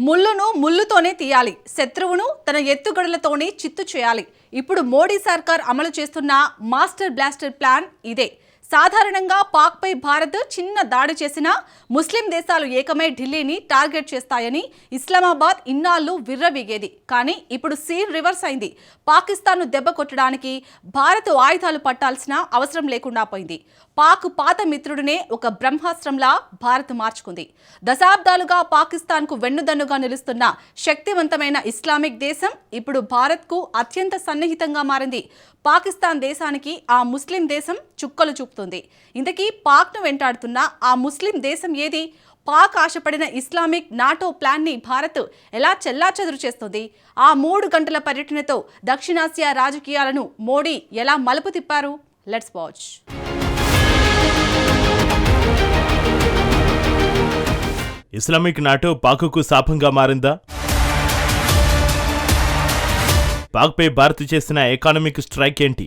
ముళ్ళును ముళ్ళుతోనే తీయాలి, శత్రువును తన ఎత్తుగడలతోనే చిత్తు చేయాలి. ఇప్పుడు మోడీ సర్కార్ అమలు చేస్తున్న మాస్టర్ బ్లాస్టర్ ప్లాన్ ఇదే. సాధారణంగా పాక్పై భారత్ చిన్న దాడి చేసినా ముస్లిం దేశాలు ఏకమై ఢిల్లీని టార్గెట్ చేస్తాయని ఇస్లామాబాద్ ఇన్నాళ్లు విర్రవీగేది. కానీ ఇప్పుడు సీన్ రివర్స్ అయింది. పాకిస్తాన్ను దెబ్బ కొట్టడానికి భారత్ ఆయుధాలు పట్టాల్సిన అవసరం లేకుండా పోయింది. పాక్ పాత మిత్రుడినే ఒక బ్రహ్మాస్త్రంలా భారత్ మార్చుకుంది. దశాబ్దాలుగా పాకిస్తాన్కు వెన్నుదన్నుగా నిలుస్తున్న శక్తివంతమైన ఇస్లామిక్ దేశం ఇప్పుడు భారత్కు అత్యంత సన్నిహితంగా మారింది. పాకిస్తాన్ దేశానికి ఆ ముస్లిం దేశం చుక్కలు చూపుతుంది. ఇంతకీ పాక్ను వెంటాడుతున్న ఆ ముస్లిం దేశం ఏది? పాక్ ఆశపడిన ఇస్లామిక్ నాటో ప్లాన్ని భారత్ ఎలా చెల్లాచెదురు చేస్తుంది? ఆ 3 గంటల పర్యటనతో దక్షిణాసియా రాజకీయాలను మోడీ ఎలా మలుపు తిప్పారు? Let's watch. ఇస్లామిక్ నాటో పాక్కు శాపంగా మారిందా? పాక్పై భారత్ చేసిన ఎకానమిక్ స్ట్రైక్ ఏంటి?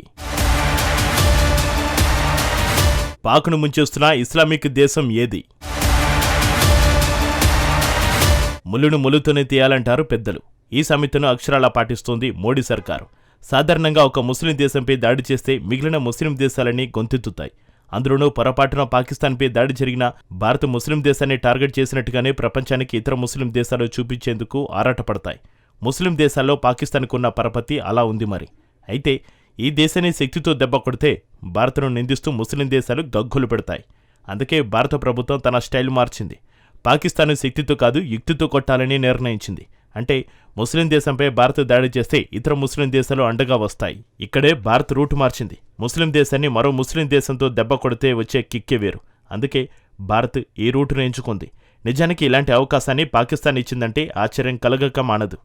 పాక్ను ముంచేస్తున్న ఇస్లామిక్ దేశం ఏది? ముళ్ళును ముళ్ళుతోనే తీయాలంటారు పెద్దలు. ఈ సమితిను అక్షరాలా పాటిస్తోంది మోడీ సర్కారు. సాధారణంగా ఒక ముస్లిం దేశంపై దాడి చేస్తే మిగిలిన ముస్లిం దేశాలన్నీ గొంతెత్తుతాయి. అందులోనూ పొరపాటున పాకిస్తాన్పై దాడి జరిగిన భారత్ ముస్లిం దేశాన్ని టార్గెట్ చేసినట్టుగానే ప్రపంచానికి ఇతర ముస్లిం దేశాలు చూపించేందుకు ఆరాటపడతాయి. ముస్లిం దేశాల్లో పాకిస్తాన్కున్న పరపతి అలా ఉంది మరి. అయితే ఈ దేశాన్ని శక్తితో దెబ్బ కొడితే భారత్ను నిందిస్తూ ముస్లిం దేశాలు గగ్గోలు పెడతాయి. అందుకే భారత ప్రభుత్వం తన స్టైల్ మార్చింది. పాకిస్తాన్ శక్తితో కాదు యుక్తితో కొట్టాలని నిర్ణయించింది. అంటే ముస్లిం దేశంపై భారత్ దాడి చేస్తే ఇతర ముస్లిం దేశాలు అండగా వస్తాయి. ఇక్కడే భారత్ రూటు మార్చింది. ముస్లిం దేశాన్ని మరో ముస్లిం దేశంతో దెబ్బ కొడితే వచ్చే కిక్కే వేరు. అందుకే భారత్ ఈ రూటును ఎంచుకుంది. నిజానికి ఇలాంటి అవకాశాన్ని పాకిస్తాన్ ఇచ్చిందంటే ఆశ్చర్యం కలగక మానదు.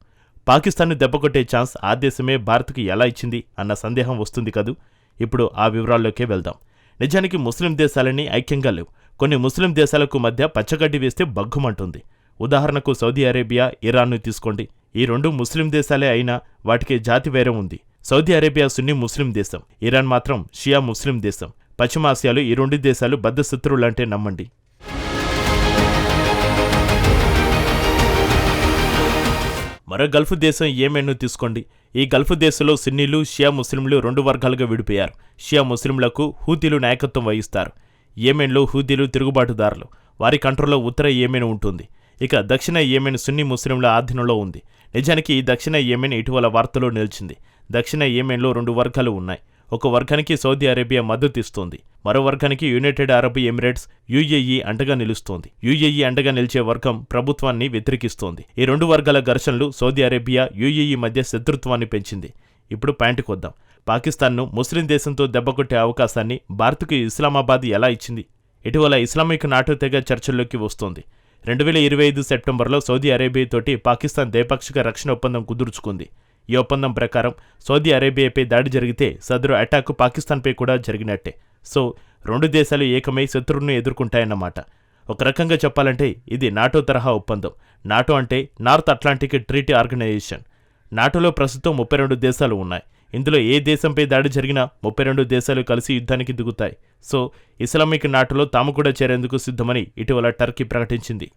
పాకిస్తాన్ను దెబ్బకొట్టే ఛాన్స్ ఆ దేశమే భారత్కు ఎలా ఇచ్చింది అన్న సందేహం వస్తుంది కదూ. ఇప్పుడు ఆ వివరాల్లోకే వెళ్దాం. నిజానికి ముస్లిం దేశాలన్నీ ఐక్యంగా లేవు. కొన్ని ముస్లిం దేశాలకు మధ్య పచ్చగడ్డి వేస్తే బగ్గుమంటుంది. ఉదాహరణకు సౌదీ అరేబియా, ఇరాన్ను తీసుకోండి. ఈ 2 ముస్లిం దేశాలే అయినా వాటికి జాతి వేరం ఉంది. సౌదీ అరేబియా సున్నీ ముస్లిం దేశం, ఇరాన్ మాత్రం షియా ముస్లిం దేశం. పశ్చిమాసియాలో ఈ 2 దేశాలు బద్ధశత్రువులంటే నమ్మండి. మరో గల్ఫ్ దేశం యెమెన్ను తీసుకోండి. ఈ గల్ఫ్ దేశంలో సున్నీలు, షియా ముస్లింలు 2 వర్గాలుగా విడిపోయారు. షియా ముస్లింలకు హూతీలు నాయకత్వం వహిస్తారు. యెమెన్లో హూతీలు తిరుగుబాటుదారులు. వారి కంట్రోల్లో ఉత్తర యెమెన్ ఉంటుంది. ఇక దక్షిణ యెమెన్ సున్నీ ముస్లింల ఆధీనంలో ఉంది. నిజానికి ఈ దక్షిణ యెమెన్ ఇటీవల వార్తల్లో నిలిచింది. దక్షిణ యెమెన్లో 2 వర్గాలు ఉన్నాయి. ఒక వర్గానికి సౌదీ అరేబియా మద్దతు ఇస్తోంది. మరో వర్గానికి యునైటెడ్ అరబ్ ఎమిరేట్స్ యుఏఈ అండగా నిలుస్తోంది. యుఏఈ అండగా నిలిచే వర్గం ప్రభుత్వాన్ని వ్యతిరేకిస్తోంది. ఈ 2 వర్గాల ఘర్షణలు సౌదీ అరేబియా, యుఏఈ మధ్య శత్రుత్వాన్ని పెంచింది. ఇప్పుడు పాయింట్కి వద్దాం. పాకిస్తాన్ను ముస్లిం దేశంతో దెబ్బకొట్టే అవకాశాన్ని భారత్కు ఇస్లామాబాద్ ఎలా ఇచ్చింది? ఇటీవల ఇస్లామిక్ నాటో తెగ చర్చల్లోకి వస్తోంది. 2025 సెప్టెంబర్లో సౌదీ అరేబియాతోటి పాకిస్తాన్ ద్వైపాక్షిక రక్షణ ఒప్పందం కుదుర్చుకుంది. ఈ ఒప్పందం ప్రకారం సౌదీ అరేబియాపై దాడి జరిగితే సదరు అటాక్ పాకిస్తాన్పై కూడా జరిగినట్టే. సో 2 దేశాలు ఏకమై శత్రువును ఎదుర్కొంటాయన్నమాట. ఒక రకంగా చెప్పాలంటే ఇది నాటో తరహా ఒప్పందం. నాటో అంటే నార్త్ అట్లాంటిక్ ట్రీటీ ఆర్గనైజేషన్. నాటోలో ప్రస్తుతం 32 దేశాలు ఉన్నాయి. ఇందులో ఏ దేశంపై దాడి జరిగినా 32 దేశాలు కలిసి యుద్ధానికి దిగుతాయి. సో ఇస్లామిక్ నాటోలో తాము కూడా చేరేందుకు సిద్ధమని ఇటీవల టర్కీ ప్రకటించింది.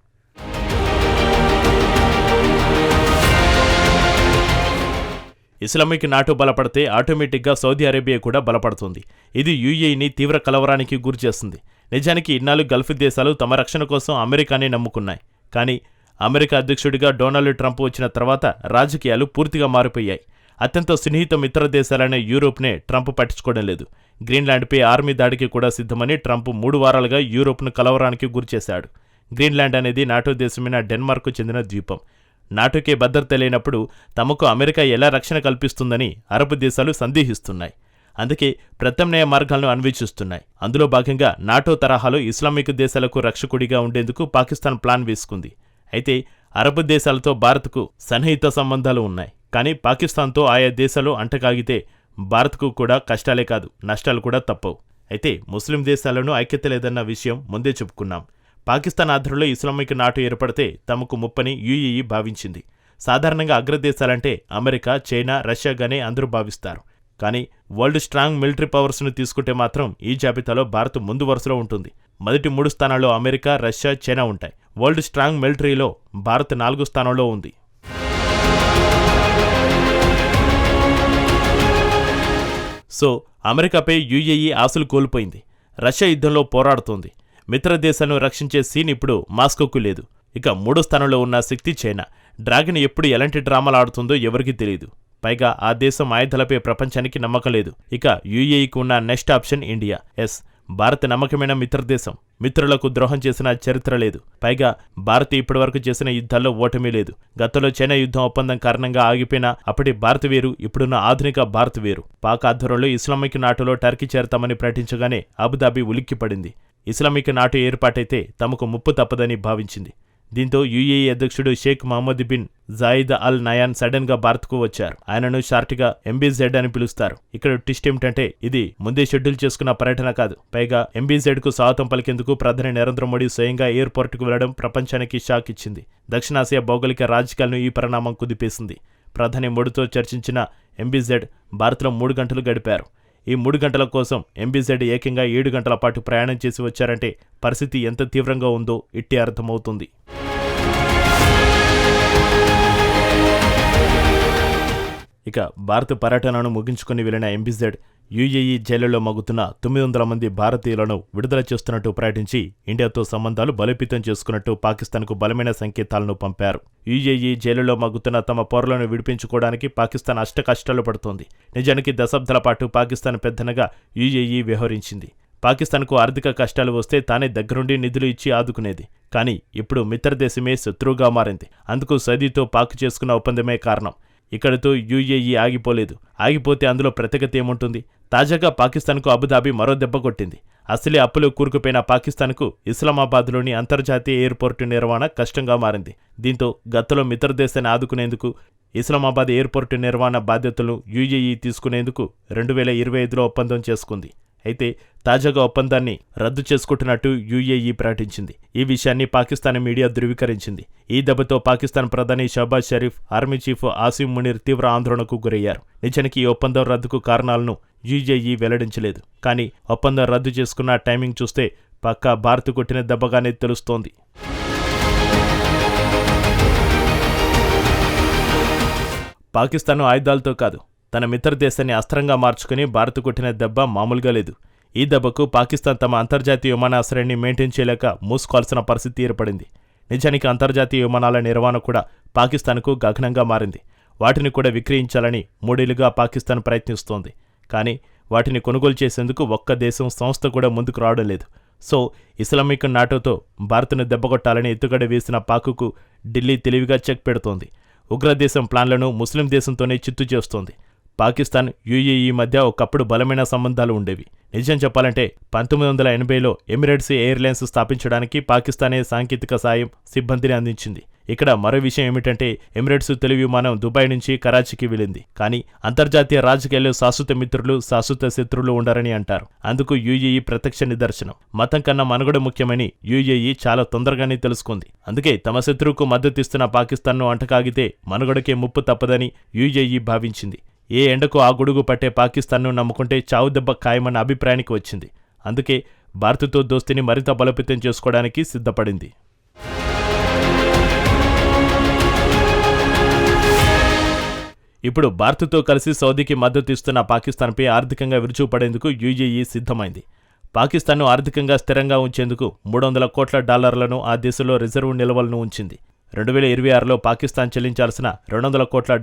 ఇస్లామిక్ నాటో బలపడితే ఆటోమేటిక్గా సౌదీ అరేబియా కూడా బలపడుతుంది. ఇది యుఏఈని తీవ్ర కలవరానికి గురిచేస్తుంది. నిజానికి ఇన్నాళ్ళు గల్ఫ్ దేశాలు తమ రక్షణ కోసం అమెరికానే నమ్ముకున్నాయి. కానీ అమెరికా అధ్యక్షుడిగా డొనాల్డ్ ట్రంప్ వచ్చిన తర్వాత రాజకీయాలు పూర్తిగా మారిపోయాయి. అత్యంత సున్నిహిత మిత్ర దేశాలైన యూరోప్నే ట్రంప్ పట్టించుకోవడం లేదు. గ్రీన్లాండ్పై ఆర్మీ దాడికి కూడా సిద్ధమని ట్రంప్ 3 వారాలుగా యూరోప్ను కలవరానికి గురిచేశాడు. గ్రీన్లాండ్ అనేది నాటో దేశమైన డెన్మార్కు చెందిన ద్వీపం. నాటోకే భద్రత లేనప్పుడు తమకు అమెరికా ఎలా రక్షణ కల్పిస్తుందని అరబ్ దేశాలు సందేహిస్తున్నాయి. అందుకే ప్రత్యామ్నాయ మార్గాలను అన్వేషిస్తున్నాయి. అందులో భాగంగా నాటో తరహాలో ఇస్లామిక్ దేశాలకు రక్షకుడిగా ఉండేందుకు పాకిస్తాన్ ప్లాన్ వేసుకుంది. అయితే అరబ్ దేశాలతో భారత్కు సన్నిహిత సంబంధాలు ఉన్నాయి. కానీ పాకిస్తాన్తో ఆయా దేశాలు అంటకాగితే భారత్కు కూడా కష్టాలే కాదు, నష్టాలు కూడా తప్పవు. అయితే ముస్లిం దేశాలను ఐక్యత లేదన్న విషయం ముందే చెప్పుకున్నాం. పాకిస్తాన్ ఆధ్వర్యంలో ఇస్లామిక్ నాటో ఏర్పడితే తమకు ముప్పని యుఏఈ భావించింది. సాధారణంగా అగ్రదేశాలంటే అమెరికా, చైనా, రష్యాగానే అందరూ భావిస్తారు. కానీ వరల్డ్ స్ట్రాంగ్ మిలిటరీ పవర్స్ను తీసుకుంటే మాత్రం ఈ జాబితాలో భారత్ ముందు వరుసలో ఉంటుంది. మొదటి 3 స్థానాల్లో అమెరికా, రష్యా, చైనా ఉంటాయి. వరల్డ్ స్ట్రాంగ్ మిలిటరీలో భారత్ 4 స్థానంలో ఉంది. సో అమెరికాపై యుఏఈ ఆశలు కోల్పోయింది. రష్యా యుద్ధంలో పోరాడుతోంది. మిత్ర దేశాలను రక్షించే సీన్ ఇప్పుడు మాస్కోకు లేదు. ఇక 3వ స్థానంలో ఉన్న శక్తి చైనా. డ్రాగన్ ఎప్పుడు ఎలాంటి డ్రామాలు ఆడుతుందో ఎవరికీ తెలియదు. పైగా ఆ దేశం ఆయుధాలపై ప్రపంచానికి నమ్మకం లేదు. ఇక యుఏఈకి ఉన్న నెక్స్ట్ ఆప్షన్ ఇండియా. భారత్ నమ్మకమైన మిత్రదేశం. మిత్రులకు ద్రోహం చేసిన చరిత్ర లేదు. పైగా భారత్ ఇప్పటివరకు చేసిన యుద్ధాల్లో ఓటమి లేదు. గతంలో చైనా యుద్ధం ఒప్పందం కారణంగా ఆగిపోయిన అప్పటి భారత్ వేరు, ఇప్పుడున్న ఆధునిక భారత్ వేరు. పాక్ ఆధ్వర్యంలో ఇస్లామిక్ నాటోలో టర్కీ చేరతామని ప్రకటించగానే అబుదాబి ఉలిక్కిపడింది. ఇస్లామిక్ నాటో ఏర్పాటైతే తమకు ముప్పు తప్పదని భావించింది. దీంతో యుఏఈ అధ్యక్షుడు Sheikh Mohammed bin Zayed Al Nahyan sudden గా భారత్కు వచ్చారు. ఆయనను షార్ట్గా MBZ అని పిలుస్తారు. ఇక్కడ ట్విస్ట్ ఏమిటంటే ఇది ముందే షెడ్యూల్ చేసుకున్న పర్యటన కాదు. పైగా MBZ కు స్వాగతం పలికేందుకు ప్రధాని నరేంద్ర మోడీ స్వయంగా ఎయిర్పోర్టుకు వెళ్లడం ప్రపంచానికి షాక్ ఇచ్చింది. దక్షిణాసియా భౌగోళిక రాజకీయాలను ఈ పరిణామం కుదిపేసింది. ప్రధాని మోడీతో చర్చించిన MBZ భారత్లో 3 గంటలు గడిపారు. ఈ 3 గంటల కోసం MBZ ఏకంగా 7 గంటల పాటు ప్రయాణం చేసి వచ్చారంటే పరిస్థితి ఎంత తీవ్రంగా ఉందో ఇట్టే అర్థమవుతుంది. ఇక భారత పర్యటనను ముగించుకుని వెళ్లిన MBZ యుఏఈ జైలులో మగ్గుతున్న 900 మంది భారతీయులను విడుదల చేస్తున్నట్టు ప్రకటించి ఇండియాతో సంబంధాలు బలోపేతం చేసుకున్నట్టు పాకిస్తాన్కు బలమైన సంకేతాలను పంపారు. యుఏఈ జైలులో మగ్గుతున్న తమ పౌరులను విడిపించుకోవడానికి పాకిస్తాన్ అష్టకష్టాలు పడుతోంది. నిజానికి దశాబ్దాల పాటు పాకిస్తాన్ పెద్దనగా యుఏఈ వ్యవహరించింది. పాకిస్తాన్కు ఆర్థిక కష్టాలు వస్తే తానే దగ్గరుండి నిధులు ఇచ్చి ఆదుకునేది. కానీ ఇప్పుడు మిత్రదేశమే శత్రువుగా మారింది. అందుకు సౌదీతో పాక్ చేసుకున్న ఒప్పందమే కారణం. ఇక్కడితో యుఏఈ ఆగిపోలేదు. ఆగిపోతే అందులో ప్రత్యేకత ఏముంటుంది? తాజాగా పాకిస్తాన్కు అబుదాబి మరో దెబ్బ కొట్టింది. అసలే అప్పులో కూరుకుపోయిన పాకిస్తాన్కు ఇస్లామాబాద్లోని అంతర్జాతీయ ఎయిర్పోర్టు నిర్వహణ కష్టంగా మారింది. దీంతో గతంలో మిత్రదేశాన్ని ఆదుకునేందుకు ఇస్లామాబాద్ ఎయిర్పోర్టు నిర్వహణ బాధ్యతలు యుఏఈ తీసుకునేందుకు 2025లో ఒప్పందం చేసుకుంది. అయితే తాజాగా ఒప్పందాన్ని రద్దు చేసుకుంటున్నట్టు యుఏఈ ప్రకటించింది. ఈ విషయాన్ని పాకిస్తాన్ మీడియా ధృవీకరించింది. ఈ దెబ్బతో పాకిస్తాన్ ప్రధాని షహబాజ్ షరీఫ్, ఆర్మీ చీఫ్ ఆసిమ్ మునీర్ తీవ్ర ఆందోళనకు గురయ్యారు. నిజానికి ఈ ఒప్పందం రద్దుకు కారణాలను యుఏఈ వెల్లడించలేదు. కానీ ఒప్పందం రద్దు చేసుకున్న టైమింగ్ చూస్తే పక్కా భారత్ కొట్టిన దెబ్బగానే తెలుస్తోంది. పాకిస్తాన్ ఆయుధాలతో కాదు, తన మిత్రదేశాన్ని అస్త్రంగా మార్చుకుని భారత్ కొట్టిన దెబ్బ మామూలుగా లేదు. ఈ దెబ్బకు పాకిస్తాన్ తమ అంతర్జాతీయ విమానాశ్రయాన్ని మెయింటైన్ చేయలేక మూసుకోవాల్సిన పరిస్థితి ఏర్పడింది. నిజానికి అంతర్జాతీయ విమానాల నిర్వహణ కూడా పాకిస్తాన్కు గగనంగా మారింది. వాటిని కూడా విక్రయించాలని 3 ఏళ్లుగా పాకిస్తాన్ ప్రయత్నిస్తోంది. కానీ వాటిని కొనుగోలు చేసేందుకు ఒక్క దేశం, సంస్థ కూడా ముందుకు రావడం లేదు. సో ఇస్లామిక్ నాటోతో భారత్ను దెబ్బకొట్టాలని ఎత్తుగడ వేసిన పాక్కు ఢిల్లీ తెలివిగా చెక్ పెడుతోంది. ఉగ్రదేశం ప్లాన్లను ముస్లిం దేశంతోనే చిత్తు చేస్తోంది. పాకిస్తాన్, యుఏఈ మధ్య ఒకప్పుడు బలమైన సంబంధాలు ఉండేవి. నిజం చెప్పాలంటే 1980లో ఎమిరేట్స్ ఎయిర్లైన్స్ స్థాపించడానికి పాకిస్తానే సాంకేతిక సాయం, సిబ్బందిని అందించింది. ఇక్కడ మరో విషయం ఏమిటంటే ఎమిరేట్స్ తొలి విమానం దుబాయ్ నుంచి కరాచీకి వెళ్ళింది. కానీ అంతర్జాతీయ రాజకీయాల్లో శాశ్వత మిత్రులు, శాశ్వత శత్రువులు ఉండరని అంటారు. అందుకు యుఏఈ ప్రత్యక్ష నిదర్శనం. మతం కన్నా మనుగడ ముఖ్యమని యుఏఈ చాలా తొందరగానే తెలుసుకుంది. అందుకే తమ శత్రువుకు మద్దతిస్తున్న పాకిస్తాన్ను అంటకాగితే మనుగడకే ముప్పు తప్పదని యుఏఈ భావించింది. ఏ ఎండకు ఆ గొడుగు పట్టే పాకిస్తాన్ను నమ్ముకుంటే చావు దెబ్బ ఖాయమన్న అభిప్రాయానికి వచ్చింది. అందుకే భారత్తో దోస్తీని మరింత బలోపేతం చేసుకోవడానికి సిద్ధపడింది. ఇప్పుడు భారత్తో కలిసి సౌదీకి మద్దతు ఇస్తున్న పాకిస్తాన్పై ఆర్థికంగా విరుచుకుపడేందుకు యుఏఈ సిద్ధమైంది. పాకిస్తాన్ను ఆర్థికంగా స్థిరంగా ఉంచేందుకు $300 కోట్ల ఆ దేశంలో రిజర్వు నిల్వలను ఉంచింది. 2026లో పాకిస్తాన్ చెల్లించాల్సిన $200 కోట్ల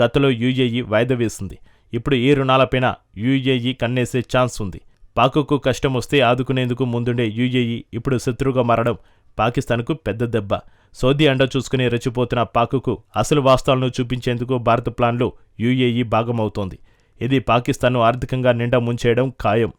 గతంలో యుఏఈ వాయిదా వేసింది. ఇప్పుడు ఈ రుణాలపైన యుఏఈ కన్నేసే ఛాన్స్ ఉంది. పాక్కు కష్టం వస్తే ఆదుకునేందుకు ముందుండే యుఏఈ ఇప్పుడు శత్రువుగా మారడం పాకిస్తాన్కు పెద్ద దెబ్బ. సౌదీ అండ చూసుకుని రెచ్చిపోతున్న పాక్కు అసలు వాస్తవాలను చూపించేందుకు భారత ప్లాన్లో యుఏఈ భాగమవుతోంది. ఇది పాకిస్తాన్ను ఆర్థికంగా నిండా ముంచేయడం ఖాయం.